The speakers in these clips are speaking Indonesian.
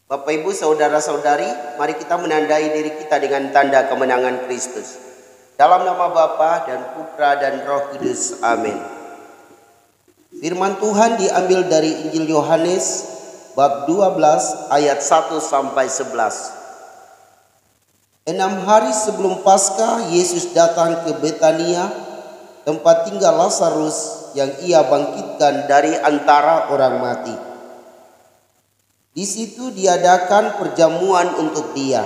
Bapak Ibu, saudara-saudari, mari kita menandai diri kita dengan tanda kemenangan Kristus. Dalam nama Bapa dan Putra dan Roh Kudus. Amin. Firman Tuhan diambil dari Injil Yohanes bab 12 ayat 1 sampai 11. 6 hari sebelum Paskah, Yesus datang ke Betania, tempat tinggal Lazarus yang ia bangkitkan dari antara orang mati. Di situ diadakan perjamuan untuk dia.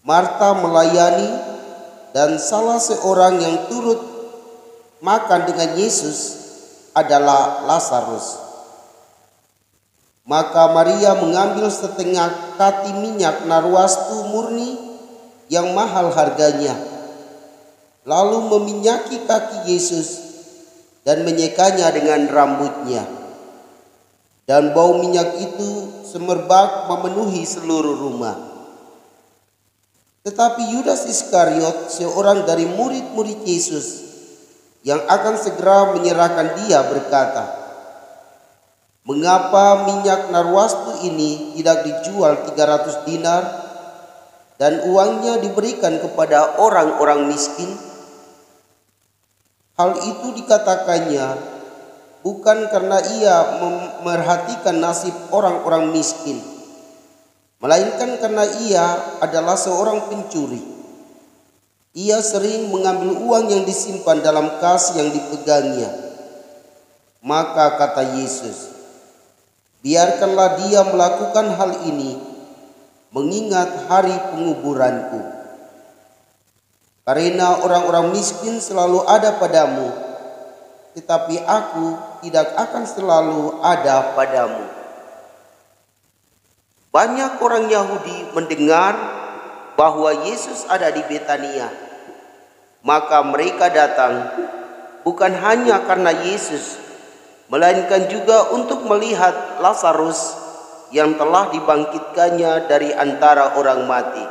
Marta melayani, dan salah seorang yang turut makan dengan Yesus adalah Lazarus. Maka Maria mengambil setengah kati minyak narwastu murni yang mahal harganya, lalu meminyaki kaki Yesus dan menyekanya dengan rambutnya. Dan bau minyak itu semerbak memenuhi seluruh rumah. Tetapi Yudas Iskariot, seorang dari murid-murid Yesus yang akan segera menyerahkan dia, berkata, "Mengapa minyak narwastu ini tidak dijual 300 dinar dan uangnya diberikan kepada orang-orang miskin?" Hal itu dikatakannya bukan karena ia memerhatikan nasib orang-orang miskin, melainkan karena ia adalah seorang pencuri. Ia sering mengambil uang yang disimpan dalam kas yang dipegangnya. Maka kata Yesus, "Biarkanlah dia melakukan hal ini, mengingat hari penguburanku. Karena orang-orang miskin selalu ada padamu, tetapi aku tidak akan selalu ada padamu." Banyak orang Yahudi mendengar bahwa Yesus ada di Betania. Maka mereka datang bukan hanya karena Yesus, melainkan juga untuk melihat Lazarus yang telah dibangkitkannya dari antara orang mati.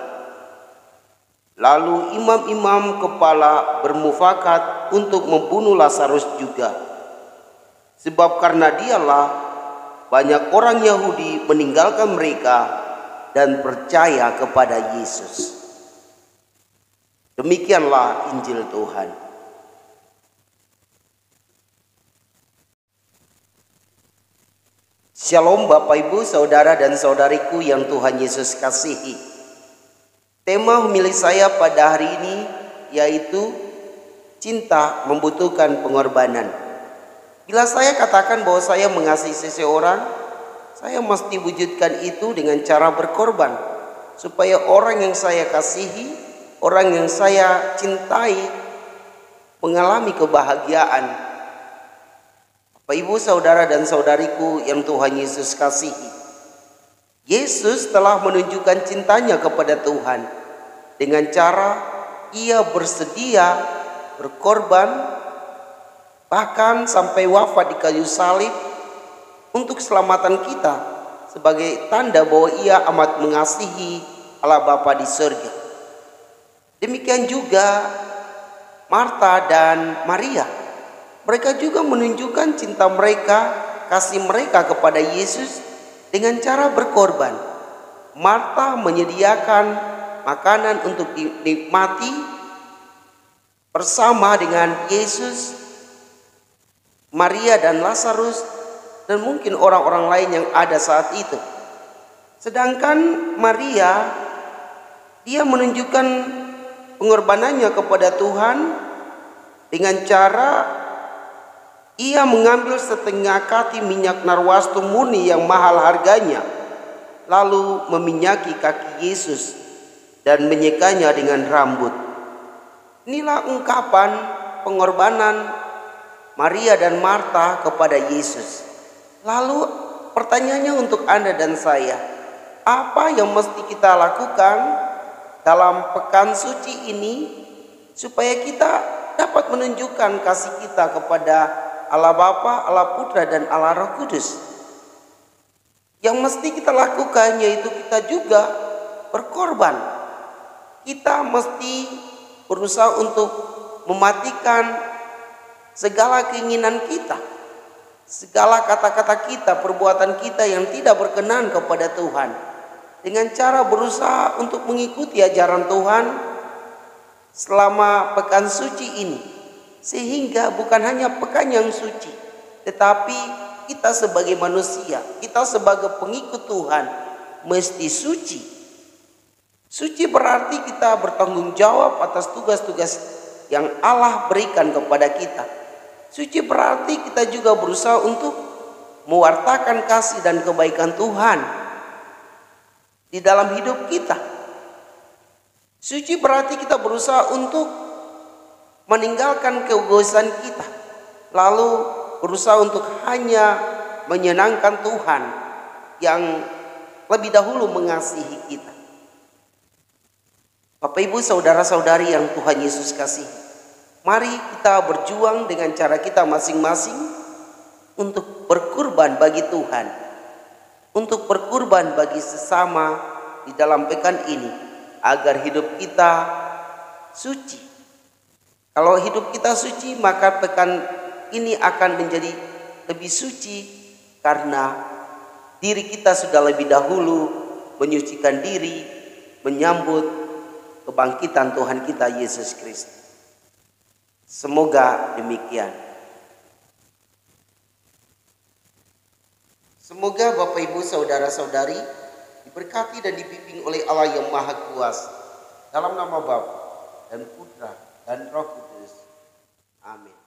Lalu imam-imam kepala bermufakat untuk membunuh Lazarus juga, sebab karena dialah banyak orang Yahudi meninggalkan mereka dan percaya kepada Yesus. Demikianlah Injil Tuhan. Shalom Bapak Ibu, saudara dan saudariku yang Tuhan Yesus kasihi. Tema homili saya pada hari ini yaitu cinta membutuhkan pengorbanan. Bila saya katakan bahwa saya mengasihi seseorang, saya mesti wujudkan itu dengan cara berkorban, supaya orang yang saya kasihi, orang yang saya cintai mengalami kebahagiaan. Bapak Ibu, saudara dan saudariku yang Tuhan Yesus kasihi, Yesus telah menunjukkan cintanya kepada Tuhan dengan cara ia bersedia berkorban, bahkan sampai wafat di kayu salib untuk keselamatan kita, sebagai tanda bahwa ia amat mengasihi Allah Bapa di surga. Demikian juga Marta dan Maria. Mereka juga menunjukkan cinta mereka, kasih mereka kepada Yesus dengan cara berkorban. Marta menyediakan makanan untuk dinikmati bersama dengan Yesus, Maria dan Lazarus, dan mungkin orang-orang lain yang ada saat itu. Sedangkan Maria, dia menunjukkan pengorbanannya kepada Tuhan dengan cara ia mengambil setengah kati minyak narwastu murni yang mahal harganya, lalu meminyaki kaki Yesus dan menyekanya dengan rambut. Inilah ungkapan pengorbanan Maria dan Marta kepada Yesus. Lalu pertanyaannya untuk Anda dan saya, apa yang mesti kita lakukan dalam pekan suci ini supaya kita dapat menunjukkan kasih kita kepada Allah Bapa, Allah Putra dan Allah Roh Kudus? Yang mesti kita lakukan yaitu kita juga berkorban. Kita mesti berusaha untuk mematikan segala keinginan kita. segala kata-kata kita, perbuatan kita yang tidak berkenan kepada Tuhan, dengan cara berusaha untuk mengikuti ajaran Tuhan selama pekan suci ini, sehingga bukan hanya pekan yang suci, tetapi kita sebagai manusia, kita sebagai pengikut Tuhan mesti suci. Suci berarti kita bertanggung jawab atas tugas-tugas yang Allah berikan kepada kita. Suci berarti kita juga berusaha untuk mewartakan kasih dan kebaikan Tuhan di dalam hidup kita. Suci berarti kita berusaha untuk meninggalkan keegoisan kita, lalu berusaha untuk hanya menyenangkan Tuhan yang lebih dahulu mengasihi kita. Bapak Ibu, saudara-saudari yang Tuhan Yesus kasihi, mari kita berjuang dengan cara kita masing-masing untuk berkurban bagi Tuhan, untuk berkurban bagi sesama di dalam pekan ini, agar hidup kita suci. Kalau hidup kita suci, maka pekan ini akan menjadi lebih suci, karena diri kita sudah lebih dahulu menyucikan diri, menyambut kebangkitan Tuhan kita Yesus Kristus. Semoga demikian. Semoga Bapak Ibu saudara-saudari diberkati dan dibimbing oleh Allah yang Maha Kuasa, dalam nama Bapa dan Putra dan Roh Kudus. Amin.